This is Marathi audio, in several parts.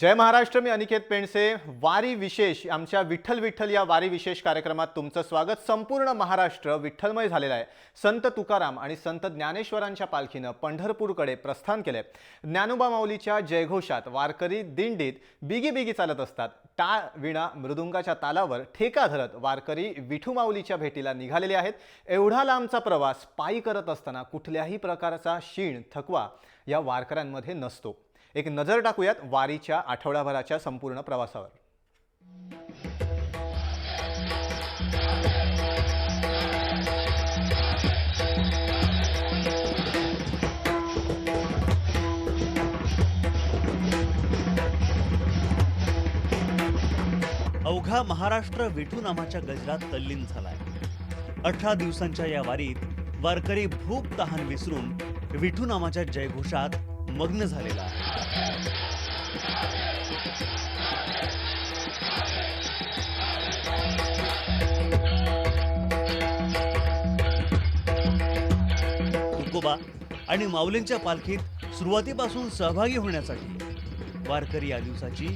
जय महाराष्ट्र. मी अनिकेत पेंडसे. वारी विशेष आमच्या विठ्ठल विठ्ठल या वारी विशेष कार्यक्रमात तुमचं स्वागत. संपूर्ण महाराष्ट्र विठ्ठलमय झालेला आहे. संत तुकाराम आणि संत ज्ञानेश्वरांच्या पालखीनं पंढरपूरकडे प्रस्थान केले. ज्ञानोबा माऊलीच्या जयघोषात वारकरी दिंडीत बिगी बिगी चालत असतात. टाळ विणा मृदुंगाच्या तालावर ठेका धरत वारकरी विठू माऊलीच्या भेटीला निघालेले आहेत. एवढा लांबचा प्रवास पायी करत असताना कुठल्याही प्रकारचा शीण थकवा या वारकऱ्यांमध्ये नसतो. एक नजर टाकूयात वारीच्या आठवड्याभराच्या संपूर्ण प्रवासावर. अवघा महाराष्ट्र विठू नामाच्या गजरात तल्लीन झालाय. 18 दिवसांच्या या वारीत वारकरी भूक तहान विसरून विठू नामाच्या जयघोषात मग्न झालेला आहे. तुकोबा आणि माऊलींच्या पालखीत सुरुवातीपासून सहभागी होण्यासाठी वारकरी या दिवसाची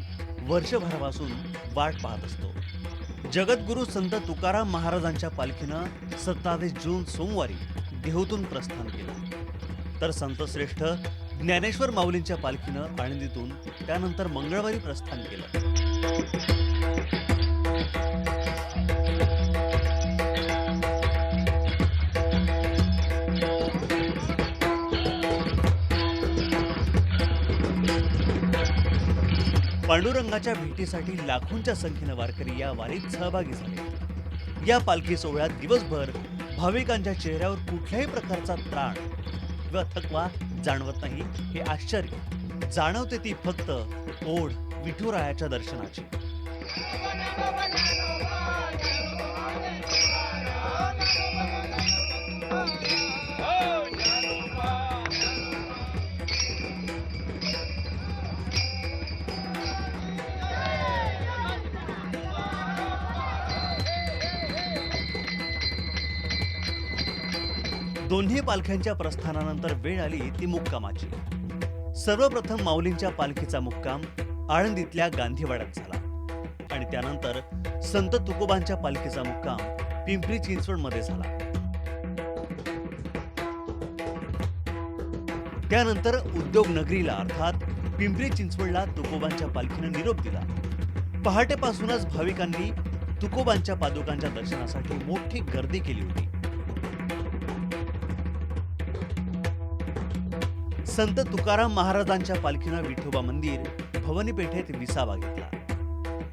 वर्षभरापासून वाट पाहत असतो. जगद्गुरु संत तुकाराम महाराजांच्या पालखीनं 27 जून सोमवारी देहूतून प्रस्थान केलं, तर संत श्रेष्ठ ज्ञानेश्वर माऊलींच्या पालखीनं आळंदीतून त्यानंतर मंगळवारी प्रस्थान केलं. पांडुरंगाच्या भेटीसाठी लाखोंच्या संख्येनं वारकरी या वारीत सहभागी झाले. या पालखी सोहळ्यात दिवसभर भाविकांच्या चेहऱ्यावर कुठल्याही प्रकारचा त्राण किंवा थकवा जाणवत नाही. हे आश्चर्य जाणवते ती फक्त ओढ विठुरायाच्या दर्शनाची. दोन्ही पालख्यांच्या प्रस्थानानंतर वेळ आली ती मुक्कामाची. सर्वप्रथम माऊलींच्या पालखीचा मुक्काम आळंदीतल्या गांधीवाड्यात झाला आणि त्यानंतर संत तुकोबांच्या पालखीचा मुक्काम पिंपरी चिंचवड मध्ये झाला. त्यानंतर उद्योग नगरीला अर्थात पिंपरी चिंचवडला तुकोबांच्या पालखीनं निरोप दिला. पहाटेपासूनच भाविकांनी तुकोबांच्या पादुकांच्या दर्शनासाठी मोठी गर्दी केली होती. संत तुकाराम महाराजांच्या पालखीनं विठोबा मंदिर भवानी पेठेत विसावा घेतला,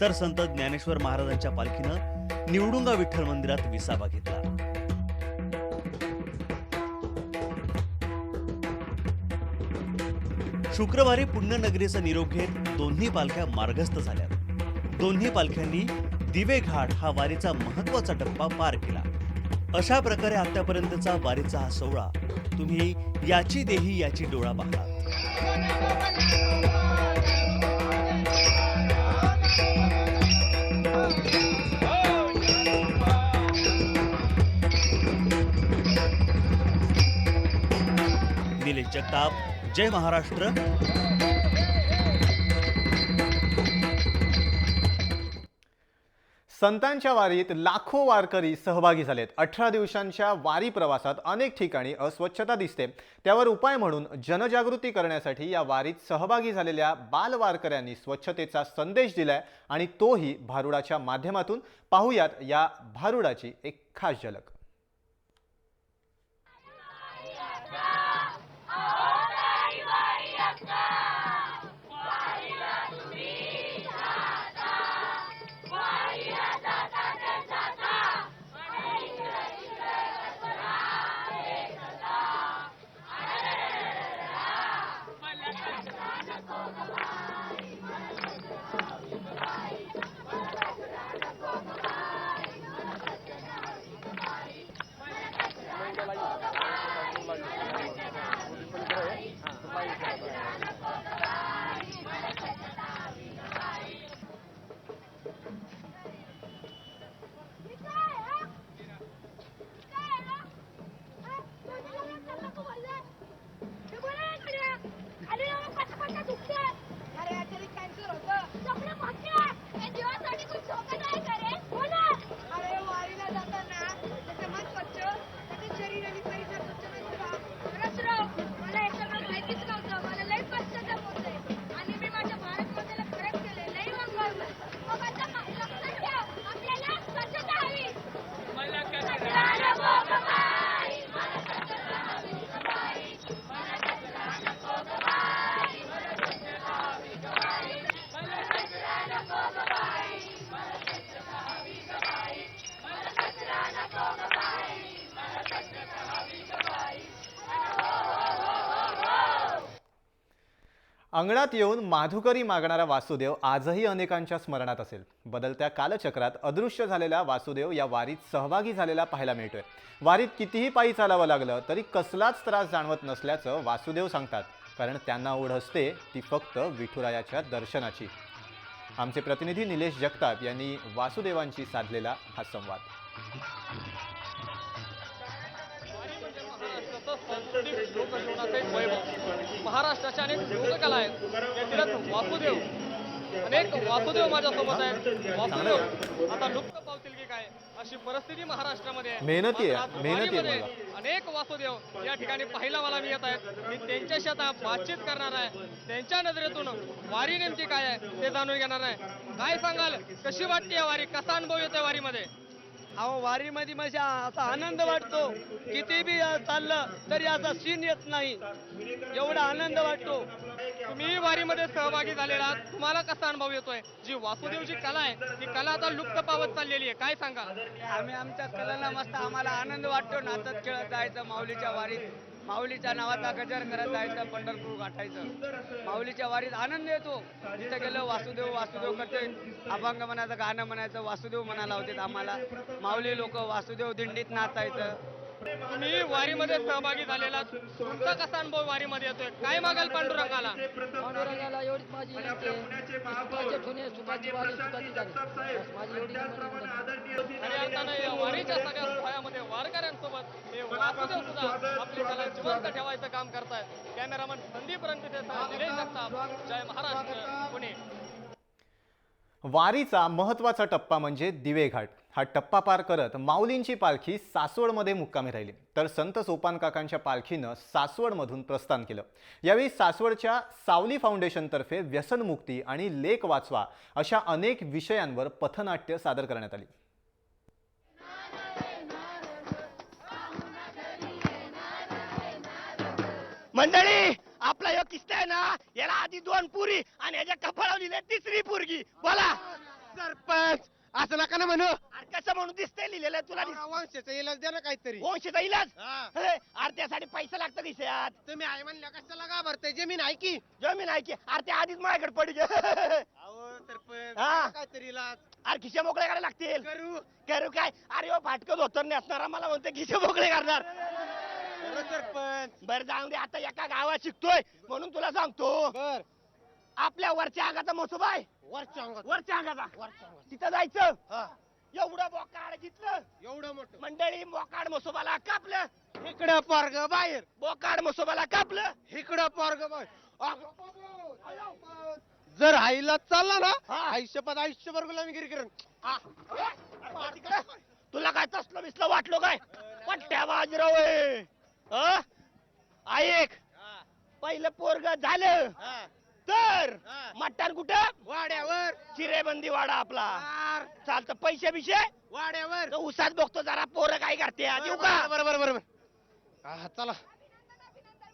तर संत ज्ञानेश्वर महाराजांच्या पालखीनं निवडुंगा विठ्ठल मंदिरात विसावा घेतला. शुक्रवारी पुण्यनगरीचा निरोप घेत दोन्ही पालख्या मार्गस्थ झाल्या. दोन्ही पालख्यांनी दिवे घाट हा वारीचा महत्वाचा टप्पा पार केला. अशा प्रकारे आतापर्यंतचा वारीचा हा सोहळा तुम्ही याची देही याची डोळा पाहता. निलेश जगताप, जय महाराष्ट्र. संतांच्या वारीत लाखो वारकरी सहभागी झालेत. 18 दिवसांच्या वारी प्रवासात अनेक ठिकाणी अस्वच्छता दिसते. त्यावर उपाय म्हणून जनजागृती करण्यासाठी या वारीत सहभागी झालेल्या बाल वारकऱ्यांनी स्वच्छतेचा संदेश दिलाय आणि तोही भारुडाच्या माध्यमातून. पाहुयात या भारुडाची एक खास झलक. अंगणात येऊन माधुकरी मागणारा वासुदेव आजही अनेकांच्या स्मरणात असेल. बदलत्या कालचक्रात अदृश्य झालेला वासुदेव या वारीत सहभागी झालेला पाहायला मिळतोय. वारीत कितीही पायी चालावं लागलं तरी कसलाच त्रास जाणवत नसल्याचं वासुदेव सांगतात, कारण त्यांना ओढ असते ती फक्त विठुरायाच्या दर्शनाची. आमचे प्रतिनिधी निलेश जगताप यांनी वासुदेवांशी साधलेला हा संवाद. सांस्कृतिक लोकजीवनाचे वैभव, महाराष्ट्राच्या अनेक लोककला आहेत. यातील वासुदेव, अनेक वासुदेव माझ्यासोबत आहेत. वासुदेव आता लुप्त पावतील की काय अशी परिस्थिती महाराष्ट्रामध्ये आहे. मेहनती आहे, मात्र मेहनती आहे वारीमध्ये अनेक वासुदेव या ठिकाणी पाहायला मला मिळत आहेत. मी त्यांच्याशी आता बातचीत करणार आहे. त्यांच्या नजरेतून वारी नेमकी काय आहे ते जाणून घेणार आहे. काय सांगाल, कशी वाटते या वारी, कसा अनुभव येतोय वारीमध्ये? अहो वारीमध्ये माझ्या असा आनंद वाटतो, किती बी चाललं तरी असा सीन येत नाही, एवढा आनंद वाटतो. तुम्ही वारीमध्ये सहभागी झालेला आहात, तुम्हाला कसा अनुभव येतोय? जी वासुदेवची कला आहे ती कला आता लुप्त पावत चाललेली आहे, काय सांगा? आम्ही आमच्या कलेला मस्त आम्हाला आनंद वाटतो. नाचत खेळत जायचं माऊलीच्या वारीत, माऊलीच्या नावाचा गजर करत जायचं, पंढरपूर गाठायचं. माऊलीच्या वारीत आनंद येतो. जिथं गेलं वासुदेव वासुदेव करते, अभंग म्हणायचं, गाणं म्हणायचं, वासुदेव म्हणायला होते आम्हाला. माऊली लोक वासुदेव दिंडीत नाचायचं. तुम्ही वारीमध्ये सहभागी झालेला, तुमचा कसा अनुभव वारीमध्ये येतोय? काय मागाल पांडुरंगाला? पांडुरंगाला एवढीच माझी इच्छा आहे की सुखाचे ठुणे सुखाची वारी सुखाची झाली, बस माझी एवढी विनंती. आणि आता या वारीच्या सगळ्या सोहळ्यामध्ये वारकऱ्यांसोबत हे वासुदेव सुद्धा आपली कला जिवंत ठेवायचं काम करतायत. कॅमेरामन संदीप रणपिसेसह निलेश जगताप, जय महाराष्ट्र, पुणे. वारीचा महत्त्वाचा टप्पा म्हणजे दिवेघाट. हा टप्पा पार करत माऊलींची पालखी सासवडमध्ये मुक्कामी राहिली, तर संत सोपान काकांच्या पालखीनं सासवडमधून प्रस्थान केलं. यावेळी सासवडच्या सावली फाउंडेशनतर्फे व्यसनमुक्ती आणि लेक वाचवा अशा अनेक विषयांवर पथनाट्य सादर करण्यात आली. मंडळी, आपला ह्यो किस्सा आहे ना, याला आधी 2 पुरी आणि याच्या कपाळावर लिहिले 3री पोरगी. बोला सरपंच, असं नका ना म्हणू. अरे कसं म्हणून दिसतंय लिहिलेलं तुला? वंशाचा इलाज द्या ना काहीतरी. वंशाचा इलाज? हा. अरे त्यासाठी पैसा लागतो खिशात. तुम्ही आहे म्हणल्या कशाला घाबरताय? जमीन आहे की. जमीन आहे की? अरे ते आधीच माझ्याकडे पडी. अहो सरपंच, हा. काहीतरी इलाज अरे खिशे मोकळे करायला लागतील. करू. करू काय? अरे हो फाटकं धोतर नेसणारा मला म्हणते खिशे मोकळे करणार. करू सरपंच. बरं जाऊन दे, आता एका गावात शिकतोय म्हणून तुला सांगतो. बर. आपल्या वरच्या अंगाचा मसोबा आहे, वरच्या अंगात. वरच्या अंगाचा, वरच्या अंगात. तिथं जायचं. हा. एवढं बोकाड घेतलं एवढं मोठं. मंडळी, बोकाड मसोबाला कापलं. इकडं पोरग बाहेर, बोकाड मसोबाला कापलं. इकडं पोरग बाहेर. जर आईला चालला ना, हा. आयुष्यपद आयुष्यभर गुलामीगिरी करेन. हा. तिकडं. तुला काय तसलं बिसलं वाटलो काय? पट्ट्या बाजराव आहे. ऐक, पहिलं पोरग झालं हा. तर हा. मटण कुठं? वाड्यावर. चिरेबंदी वाडा आपला. आर. चालतं. पैसे बिशे वाड्यावर. तो उसात बघतो जरा पोरं काय करते. देऊ का? बरोबर बरोबर. हा, चला.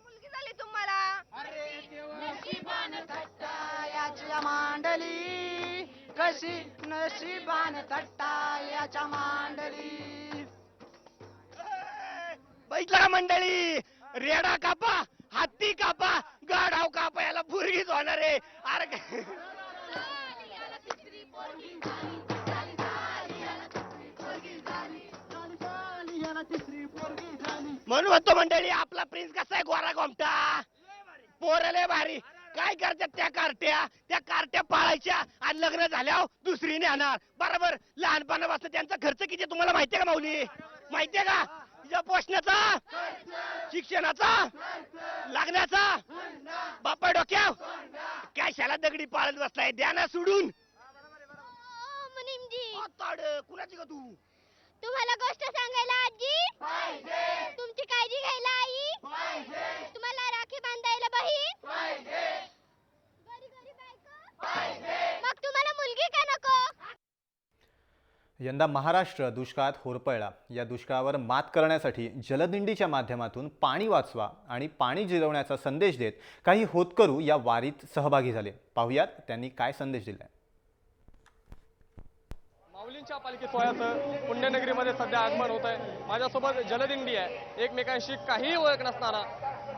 मुलगी झाली तुम्हाला. नशिबान थट्टा याच्या मांडली, कशी नशिबान थट्टा याच्या मांडली. बघितलं का मंडळी? रेडा कापा, हत्ती कापा, गाढाव कापा, याला पोरगीच होणार आहे. अरे काय? म्हणून म्हणतो मंडळी, आपला प्रिन्स कसा आहे? गोरा गोमटा, पोरले भारी. काय करतात त्या कार्ट्या पाळायच्या आणि लग्न झाल्यावर दुसरी नेणार. बरोबर. लहानपणापासून त्यांचा खर्च किती तुम्हाला माहितीये का माऊली? माहितीये का? तिच्या पोषणाचा, शिक्षणाचा, लग्नाचा, बापा डोक्याव कशाला दगडी पाळत बसलाय? द्या ना सोडून. मुनीमजी, कुणाची का तू? तुम्हाला गोष्ट सांगायला आजी, तुमची काळजी घ्यायला आई, तुम्हाला राखी बांधायला बहीण, घरी घरी बायको, मग तुम्हाला मुलगी का नको? यंदा महाराष्ट्र दुष्काळात होरपळला. या दुष्काळावर मात करण्यासाठी जलदिंडीच्या माध्यमातून पाणी वाचवा आणि पाणी जिरवण्याचा संदेश देत काही होतकरू या वारीत सहभागी झाले. पाहुयात त्यांनी काय संदेश दिलाय. माऊलींच्या पालखी सोहळ्याचं पुण्यनगरीमध्ये सध्या आगमन होत आहे. माझ्यासोबत जलदिंडी आहे, एकमेकांशी काही ओळख नसणारा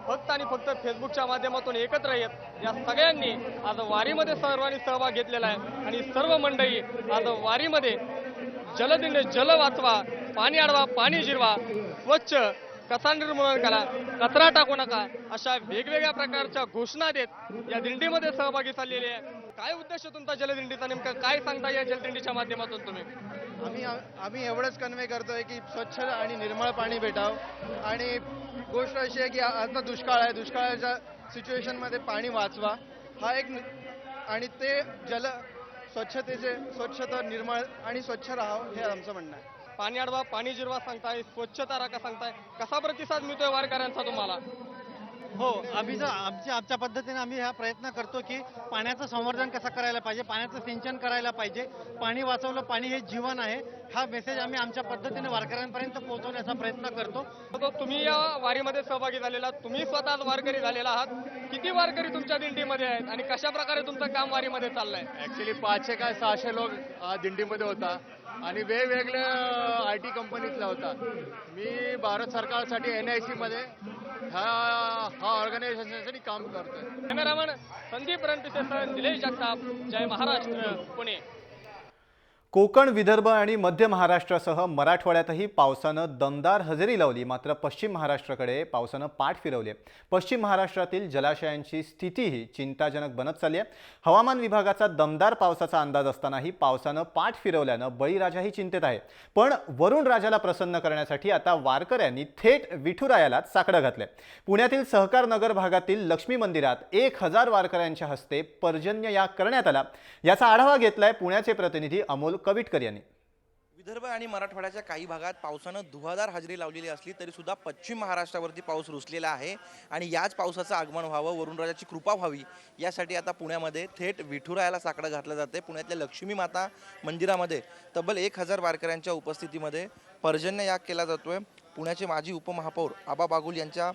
फक्त आणि फक्त फेसबुकच्या माध्यमातून एकत्र येत या सगळ्यांनी आज वारीमध्ये सर्वांनी सहभाग घेतलेला आहे आणि सर्व मंडळी आज वारीमध्ये जलदिंडी जल वाचवा, पाणी अडवा, पाणी जिरवा, स्वच्छ, कचरा निर्मूलन करा, कचरा टाकू नका, अशा वेगवेगळ्या प्रकारच्या घोषणा देत या दिंडीमध्ये सहभागी झालेले आहे. काय उद्देश तुमचा जलदिंडीचा, नेमका काय सांगता या जलदिंडीच्या माध्यमातून तुम्ही? आम्ही एवढंच कन्वे करतोय की स्वच्छ आणि निर्मळ पाणी भेटावं. आणि गोष्ट अशी आहे की आता दुष्काळ आहे, दुष्काळाच्या सिच्युएशनमध्ये पाणी वाचवा हा एक आणि ते स्वच्छता निर्मळ आणि स्वच्छ राहावं हे आमचं म्हणणं आहे. पाणी अडवा, पाणी जिरवा सांगताय, स्वच्छता राखा सांगताय, कसा प्रतिसाद मिळतोय वारकऱ्यांचा तुम्हाला? हो, आमच्या पद्धतीने आम्ही हा प्रयत्न करतो की पाण्याचं संवर्धन कसं करायला पाहिजे, पाण्याचं सिंचन करायला पाहिजे, पाणी वाचवलं, पाणी हे जीवन आहे, हा मेसेज आम्ही आमच्या पद्धतीने वारकऱ्यांपर्यंत पोहोचवण्याचा प्रयत्न करतो. तुम्ही या वारीमध्ये सहभागी झालेला, तुम्ही स्वतः वारकरी झालेला आहात. किती वारकरी तुमच्या दिंडीमध्ये आहेत आणि कशा प्रकारे तुमचं काम वारीमध्ये चाललंय? ऍक्च्युली 500 काय 600 लोक दिंडीमध्ये होता आणि वेगवेगळ्या IT कंपनीतला होता. मी भारत सरकारसाठी NIC मध्ये हा ऑर्गनायझेशनसाठी काम करतोय. कॅमेरामन संदीप रणपिसेसह निलेश जगताप, जय महाराष्ट्र, पुणे. कोकण, विदर्भ आणि मध्य महाराष्ट्रासह मराठवाड्यातही पावसानं दमदार हजेरी लावली. मात्र पश्चिम महाराष्ट्राकडे पावसानं पाठ फिरवली. पश्चिम महाराष्ट्रातील जलाशयांची स्थितीही चिंताजनक बनत चालली आहे. हवामान विभागाचा दमदार पावसाचा अंदाज असतानाही पावसानं पाठ फिरवल्यानं बळीराजाही चिंतेत आहे. पण वरुण राजाला प्रसन्न करण्यासाठी आता वारकऱ्यांनी थेट विठुरायालाच साकडं घातलंय. पुण्यातील सहकार नगर भागातील लक्ष्मी मंदिरात 1000 वारकऱ्यांच्या हस्ते पर्जन्य याग करण्यात आला. याचा आढावा घेतलाय पुण्याचे प्रतिनिधी अमोल कविटकर यांनी. विदर्भ आणि मराठवाड्याच्या काही भागात पावसानं धुवाधार हजेरी लावलेली असली तरी सुद्धा पश्चिम महाराष्ट्रावरती पाऊस रुसलेला आहे आणि याच पावसाचं आगमन व्हावं, वरुणराजाची कृपा व्हावी यासाठी आता पुण्यामध्ये थेट विठुरायाला साकडं घातलं जाते. पुण्यातल्या लक्ष्मी माता मंदिरामध्ये तब्बल 1000 वारकऱ्यांच्या उपस्थितीमध्ये पर्जन्य याग केला जातोय. पुण्याचे माजी उपमहापौर आबा बागुल यांच्या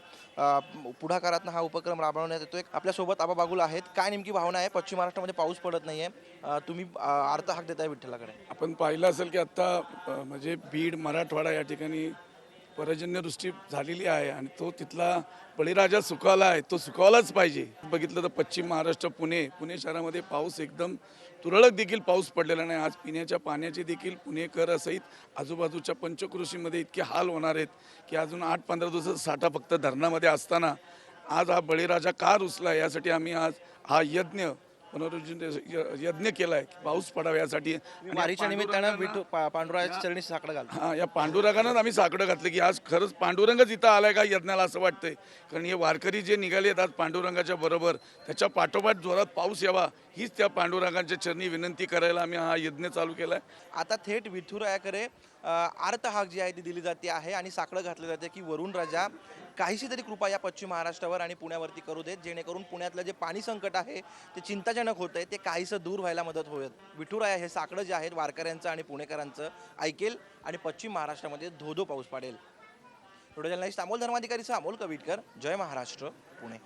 पुढाकारातनं हा उपक्रम राबवण्यात येतोय. आपल्यासोबत आबा बागुल आहेत. काय नेमकी भावना आहे? पश्चिम महाराष्ट्रामध्ये पाऊस पडत नाहीये, तुम्ही अर्थ हाक देताय विठ्ठलाकडे. आपण पाहिलं असेल की आत्ता म्हणजे बीड, मराठवाडा या ठिकाणी पर्जन्यवृष्टी झालेली आहे आणि तो तिथला बळीराजा सुखावला आहे, तो सुखावलाच पाहिजे. बघितलं तर पश्चिम महाराष्ट्र, पुणे शहरामध्ये पाऊस एकदम तुरळक देखील पाऊस पडलेला नाही. आज पिण्याच्या पाण्याचे देखील पुणेकर सहित आजूबाजूच्या पंचकृषीमध्ये इतके हाल होणार आहेत की अजून 8-15 दिवसाचा साठा फक्त धरणामध्ये असताना आज हा बळीराजा का रुसला यासाठी आम्ही आज हा यज्ञ केलाय की पाऊस पडावा यासाठी. वारीच्या निमित्तानं पांडुराच्या चरणी साकडं घालतो. हा, या पांडुरंगानं आम्ही साकडं घातलं की आज खरंच पांडुरंगच इथं आलाय का यज्ञाला असं वाटतंय. कारण हे वारकरी जे निघाले आहेत आज पांडुरंगाच्या बरोबर, त्याच्या पाठोपाठ जोरात पाऊस यावा हीच त्या पांडुरंगाच्या चरणी विनंती करायला आम्ही हा यज्ञ चालू केलाय. आता थेट विठुरायाकडे आर्त हाक जी आहे ती दिली जाते आहे आणि साकडं घातलं जाते की वरुण राजा काहीशी तरी कृपा या पश्चिम महाराष्ट्रावर आणि पुण्यावरती करू देत, जेणेकरून पुण्यातलं जे पाणी संकट आहे ते चिंताजनक होत आहे ते काहीसं दूर व्हायला मदत होईल. विठुराया हे साकडं जे आहेत वारकऱ्यांचं आणि पुणेकरांचं ऐकेल आणि पश्चिम महाराष्ट्रामध्ये धोधो पाऊस पाडेल. थोडं जर्नलिस्ट अमोल धर्माधिकारीचा अमोल कविटकर, जय महाराष्ट्र, पुणे.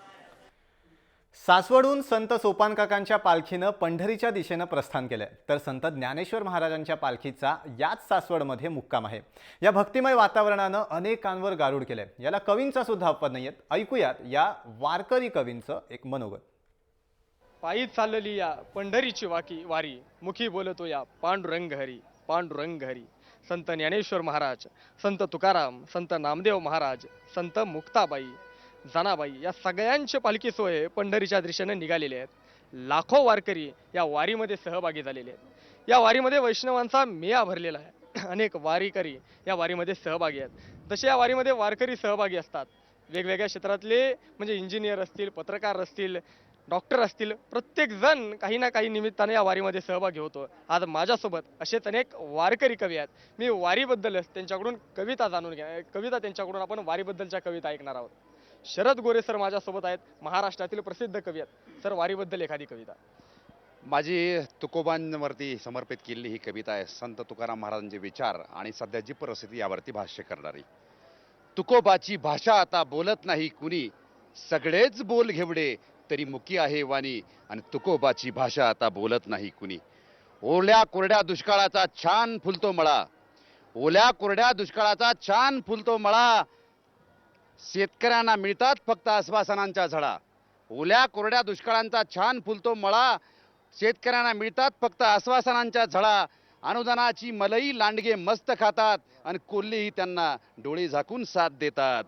सासवडहून संत सोपानकाकांच्या पालखीनं पंढरीच्या दिशेनं प्रस्थान केलंय, तर संत ज्ञानेश्वर महाराजांच्या पालखीचा याच सासवडमध्ये मुक्काम आहे. या भक्तिमय वातावरणानं अनेकांवर गारुड केलंय. याला कवींचा सुद्धा अपवाद नाहीये. ऐकूयात या वारकरी कवींचं एक मनोगत. पायी चालली या पंढरीची वारी, मुखी बोलतो या पांडुरंग हरी, पांडुरंग हरी. संत ज्ञानेश्वर महाराज, संत तुकाराम, संत नामदेव महाराज, संत मुक्ताबाई, जनाबाई या सगळ्यांचे पालखी सोहळे पंढरीच्या दिशेने निघालेले आहेत. लाखो वारकरी या वारीमध्ये सहभागी झालेले आहेत. या वारीमध्ये वैष्णवांचा मेळा भरलेला आहे. अनेक वारीकरी या वारीमध्ये सहभागी आहेत. जसे या वारीमध्ये वारकरी सहभागी असतात, वेगवेगळ्या क्षेत्रातले म्हणजे इंजिनियर असतील, पत्रकार असतील, डॉक्टर असतील, प्रत्येक जण काही ना काही निमित्ताने या वारीमध्ये सहभागी होतो. आज माझ्यासोबत असेच अनेक वारकरी कवी आहेत. मी वारीबद्दलच त्यांच्याकडून कविता जाणून त्यांच्याकडून आपण वारीबद्दलच्या कविता ऐकणार आहोत. शरद गोरे सर माझ्यासोबत आहेत, महाराष्ट्रातील प्रसिद्ध कवी आहेत. सर, वारीबद्दल एखादी कविता. माझी तुकोबांवरती समर्पित केलेली ही कविता आहे. संत तुकाराम महाराजांचे विचार आणि सध्याची परिस्थिती यावरती भाष्य करणारी. तुकोबाची भाषा आता बोलत नाही कुणी, सगळेच बोल घेवडे तरी मुकी आहे वाणी, आणि तुकोबाची भाषा आता बोलत नाही कुणी. ओल्या कोरड्या दुष्काळाचा छान फुलतो मळा, ओल्या कोरड्या दुष्काळाचा छान फुलतो मळा, शेतकऱ्यांना मिळतात फक्त आश्वासनांच्या झळा. ओल्या कोरड्या दुष्काळांचा छान फुलतो मळा. शेतकऱ्यांना मिळतात फक्त आश्वासनांच्या झळा. अनुदानाची मलई लांडगे मस्त खातात आणि कोल्हेही त्यांना डोळे झाकून साथ देतात.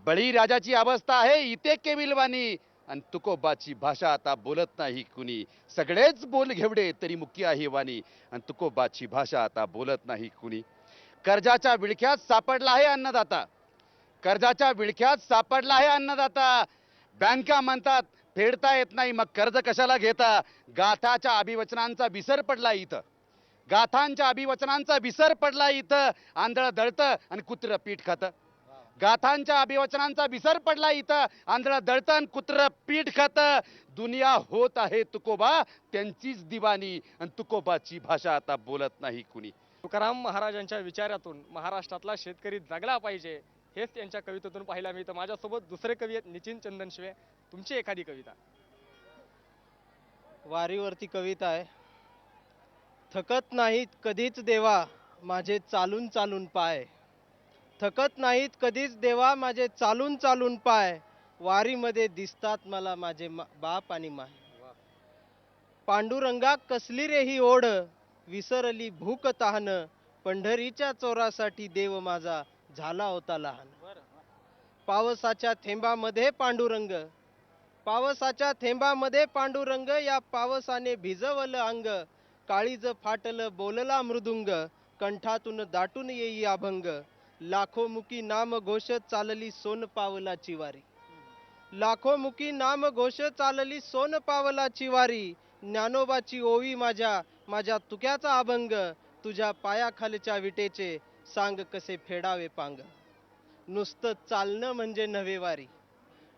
बळीराजाची अवस्था आहे इथे केविलवाणी आणि तुकोबाची भाषा आता बोलत नाही कुणी. सगळेच बोल घेवडे तरी मुकी आहे वाणी आणि तुकोबाची भाषा आता बोलत नाही कुणी. कर्जाच्या विळख्यात सापडला आहे अन्नदाता. कर्जाच्या विळख्यात सापडला आहे अन्नदाता. बँका म्हणतात फेडता येत नाही मग कर्ज कशाला घेता. गाथाच्या अभिवचनांचा विसर पडला इथं. गाथांच्या अभिवचनांचा विसर पडला इथं. आंधळ दळतं आणि कुत्रं पीठ खातं. गाथांच्या अभिवचनांचा विसर पडला इथं. आंधळ दळतं आणि कुत्रं पीठ खातं. दुनिया होत आहे तुकोबा त्यांचीच दिवाणी आणि तुकोबाची भाषा आता बोलत नाही कुणी. तुकाराम महाराजांच्या विचारातून महाराष्ट्रातला शेतकरी जगला पाहिजे हेच त्यांच्या कवितेतून पाहायला मिळतं. माझ्यासोबत दुसरे कवी आहेत नितीन चंदनशिवे. तुमची एखादी कविता. वारीवरती कविता आहे. थकत नाहीत कधीच देवा माझे चालून चालून पाय. थकत नाहीत कधीच देवा माझे चालून चालून पाय. वारीमध्ये दिसतात मला माझे बाप आणि माय. पांडुरंगा कसली रे ही ओढ विसरली भूक तहान. पंढरीच्या चोरासाठी देव माझा झाला होता लहान. पावसाच्या थेंबामध्ये पांडुरंग. पावसाच्या थेंबामध्ये पांडुरंग. या पावसाने भिजवलं अंग. काळीज फाटलं बोलला मृदुंग. कंठातून दाटून येई अभंग. लाखोमुखी नाम घोष चालली सोन पावलाची वारी. लाखोमुखी नाम घोष चालली सोन पावलाची वारी. ज्ञानोबाची ओवी माझ्या माझ्या तुक्याचा अभंग. तुझ्या पायाखालच्या विटेचे सांग कसे फेडावे पांग. नुसतं चालणं म्हणजे नव्हे वारी.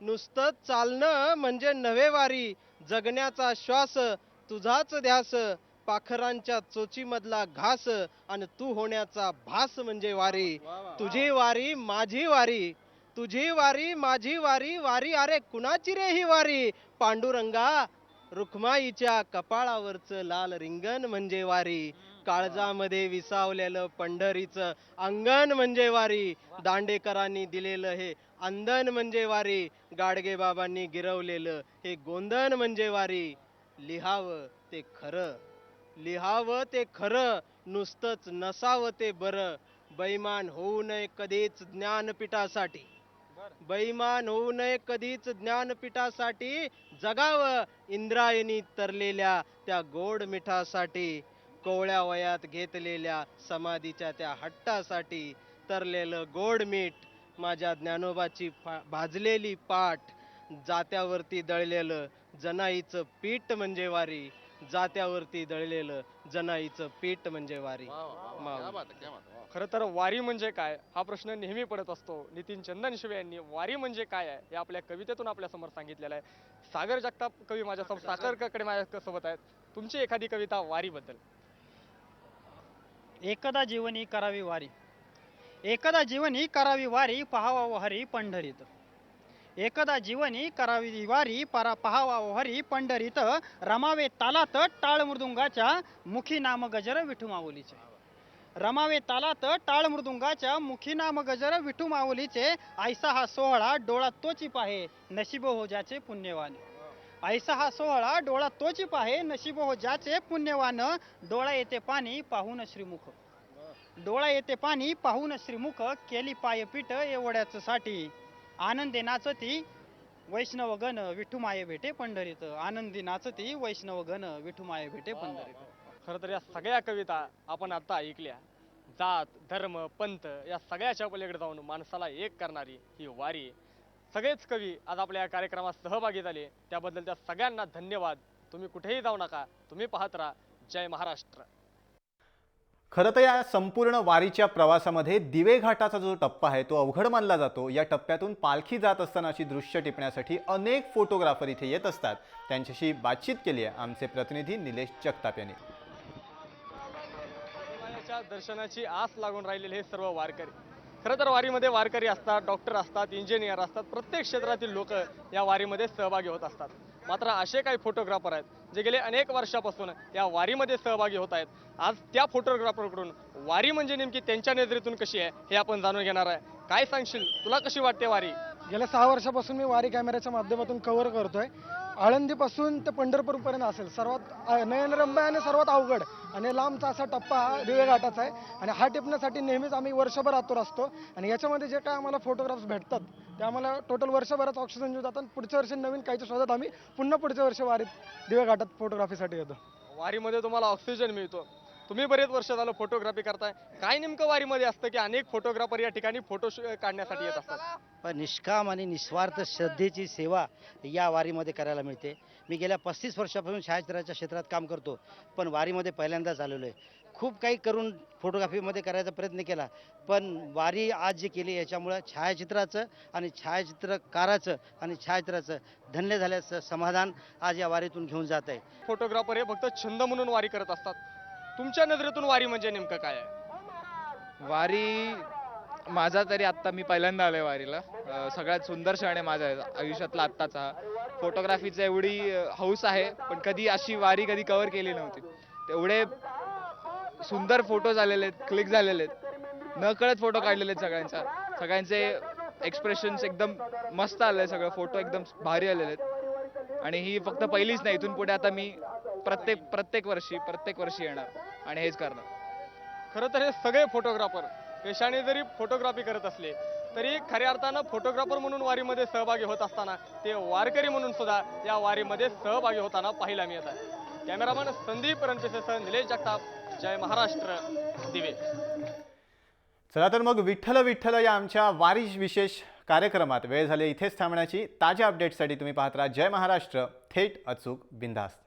नुसतं चालणं म्हणजे नव्हे वारी. जगण्याचा श्वास तुझाच ध्यास. पाखरांच्या चोचीमधला घास आणि तू होण्याचा भास म्हणजे वारी. तुझी वारी माझी वारी. तुझी वारी माझी वारी. वारी अरे कुणाची रे ही वारी. पांडुरंगा रुक्माईच्या कपाळावरचं लाल रिंगण म्हणजे वारी. काळजामध्ये विसावलेलं पंढरीचं अंगण म्हणजे वारी. दांडेकरांनी दिलेलं हे अंधन म्हणजे वारी. गाडगे बाबांनी गिरवलेलं हे गोंधन म्हणजे वारी. लिहावं ते खरं. लिहावं ते खरं. नुसतंच नसावं ते बरं. बैमान होऊ नये कधीच ज्ञानपीठासाठी. बैमान होऊ नये कधीच ज्ञानपीठासाठी. जगावं इंद्रायणी तरलेल्या त्या गोड मिठासाठी. कोवळ्या वयात घेतलेल्या समाधीच्या त्या हट्टासाठी. तरलेलं गोड मीठ माझ्या ज्ञानोबाची भाजलेली पाठ. जात्यावरती दळलेलं जनाईचं पीठ म्हणजे वारी. जात्यावरती दळलेलं जनाईचं पीठ म्हणजे वारी. खरं तर वारी म्हणजे काय हा प्रश्न नेहमी पडत असतो. नितीन चंदनशिवे यांनी वारी म्हणजे काय आहे हे आपल्या कवितेतून आपल्या समोर सांगितलेलं आहे. सागर जगताप कवी माझ्यासोबत सागरकडे माझ्यासोबत आहेत. तुमची एखादी कविता वारीबद्दल. एकदा जीवनी करावी वारी. एकदा जीवनी करावी वारी पहावा हरी पंढरीत. एकदा जीवनी करावी वारी पहावा हरी पंढरीत. रमावे तालात टाळ मृदुंगाच्या मुखी नाम गजर विठू माऊलीचे. रमावे तालात टाळ मृदुंगाच्या मुखी नाम गजर विठू माऊलीचे. ऐसा हा सोहळा डोळा तोची पाहे नशीब हो ज्याचे पुण्यवान. ऐसा हा सोहळा डोळा तोची पाहे नशीब हो ज्याचे पुण्यवान. डोळा येते पाणी पाहून श्रीमुख. डोळा येते पाणी पाहून श्रीमुख. केली पायपीठ एवढ्याच साठी. आनंदे नाचती वैष्णवगण विठू माये भेटे पंढरीत. आनंदी नाचती वैष्णवगण विठू माये भेटे पंढरीत. खरं तर या सगळ्या कविता आपण आता ऐकल्या. जात धर्म पंथ या सगळ्याच्या पलीकडे जाऊन माणसाला एक करणारी ही वारी. सगळेच कवी आज आपल्या या कार्यक्रमात सहभागी झाले त्याबद्दल त्या सगळ्यांना धन्यवाद. तुम्ही कुठेही जाऊ नका. तुम्ही पाहत राहा जय महाराष्ट्र. खरं तर या संपूर्ण वारीच्या प्रवासामध्ये दिवे घाटाचा जो टप्पा आहे तो अवघड मानला जातो. या टप्प्यातून पालखी जात असतानाची दृश्य टिपण्यासाठी अनेक फोटोग्राफर इथे येत असतात. त्यांच्याशी बातचीत केली आहे आमचे प्रतिनिधी निलेश जगताप यांनी. दर्शनाची आस लागून राहिलेले हे सर्व वारकरी. खरं तर वारीमध्ये वारकरी असतात, डॉक्टर असतात, इंजिनियर असतात. प्रत्येक क्षेत्रातील लोक या वारीमध्ये सहभागी होत असतात. मात्र असे काही फोटोग्राफर आहेत जे गेले अनेक वर्षापासून या वारीमध्ये सहभागी होत आहेत. आज त्या फोटोग्राफरकडून वारी म्हणजे नेमकी त्यांच्या नजरेतून कशी आहे हे आपण जाणून घेणार आहे. काय सांगशील, तुला कशी वाटते वारी? गेल्या 6 वर्षापासून मी वारी कॅमेऱ्याच्या माध्यमातून कव्हर करतोय. आळंदीपासून ते पंढरपूरपर्यंत असेल सर्वात नयनरम्य आणि सर्वात अवघड आणि लांबचा असा टप्पा हा दिवे घाटाचा आहे. आणि हा टिपण्यासाठी नेहमीच आम्ही वर्षभर आतुर असतो. आणि याच्यामध्ये जे काय आम्हाला फोटोग्राफ्स भेटतात ते आम्हाला टोटल वर्षभरात ऑक्सिजन देऊन जातात. पुढच्या वर्षी नवीन काहीच्या शोधात आम्ही पुन्हा पुढच्या वर्षी वारीत दिवे घाटात फोटोग्राफीसाठी येतो. वारीमध्ये तुम्हाला ऑक्सिजन मिळतो. तुम्ही बरेच वर्ष झालं फोटोग्राफी करताय. काय नेमकं वारीमध्ये असतं की अनेक फोटोग्राफर या ठिकाणी फोटो काढण्यासाठी येत असतात? पण निष्काम आणि निस्वार्थ श्रद्धेची सेवा या वारीमध्ये करायला मिळते. मी गेल्या 35 वर्षापासून छायाचित्राच्या क्षेत्रात काम करतो, पण वारीमध्ये पहिल्यांदाच आलेलो आहे. खूप काही करून फोटोग्राफीमध्ये करायचा प्रयत्न केला, पण वारी आज जी केली याच्यामुळं छायाचित्राचं आणि छायाचित्रकाराचं आणि छायाचित्राचं धन्य झाल्याचं समाधान आज या वारीतून घेऊन जात आहे. फोटोग्राफर हे फक्त छंद म्हणून वारी करत असतात. तुमच्या नजरेतून वारी म्हणजे नेमकं काय आहे? वारी माझा तरी आत्ता मी पहिल्यांदा आलोय वारीला. सगळ्यात सुंदर क्षण आहे माझ्या आयुष्यातला आत्ताचा. फोटोग्राफीची एवढी हौस आहे, पण कधी अशी वारी कधी कव्हर केली नव्हती. तेवढे सुंदर फोटो झालेले आहेत, क्लिक झालेले आहेत, नकळत फोटो काढलेले आहेत सगळ्यांचे एक्सप्रेशन्स एकदम मस्त आले, सगळं फोटो एकदम भारी आलेले आहेत. आणि ही फक्त पहिलीच नाही, इथून पुढे आता मी प्रत्येक वर्षी येणार आणि हेच करणार. खरं तर हे सगळे फोटोग्राफर पेशाने जरी फोटोग्राफी करत असले तरी खऱ्या अर्थानं फोटोग्राफर म्हणून वारीमध्ये सहभागी होत असताना ते वारकरी म्हणून सुद्धा या वारीमध्ये सहभागी होताना पाहायला मिळत आहे. कॅमेरामन संदीप रणपिसेसह निलेश जगताप, जय महाराष्ट्र, दिवे. चला तर मग विठ्ठल विठ्ठल या आमच्या वारी विशेष कार्यक्रमात वेळ झाली इथेच थांबण्याची. ताज्या अपडेट्ससाठी तुम्ही पाहत राहा जय महाराष्ट्र, थेट अचूक बिनधास्त.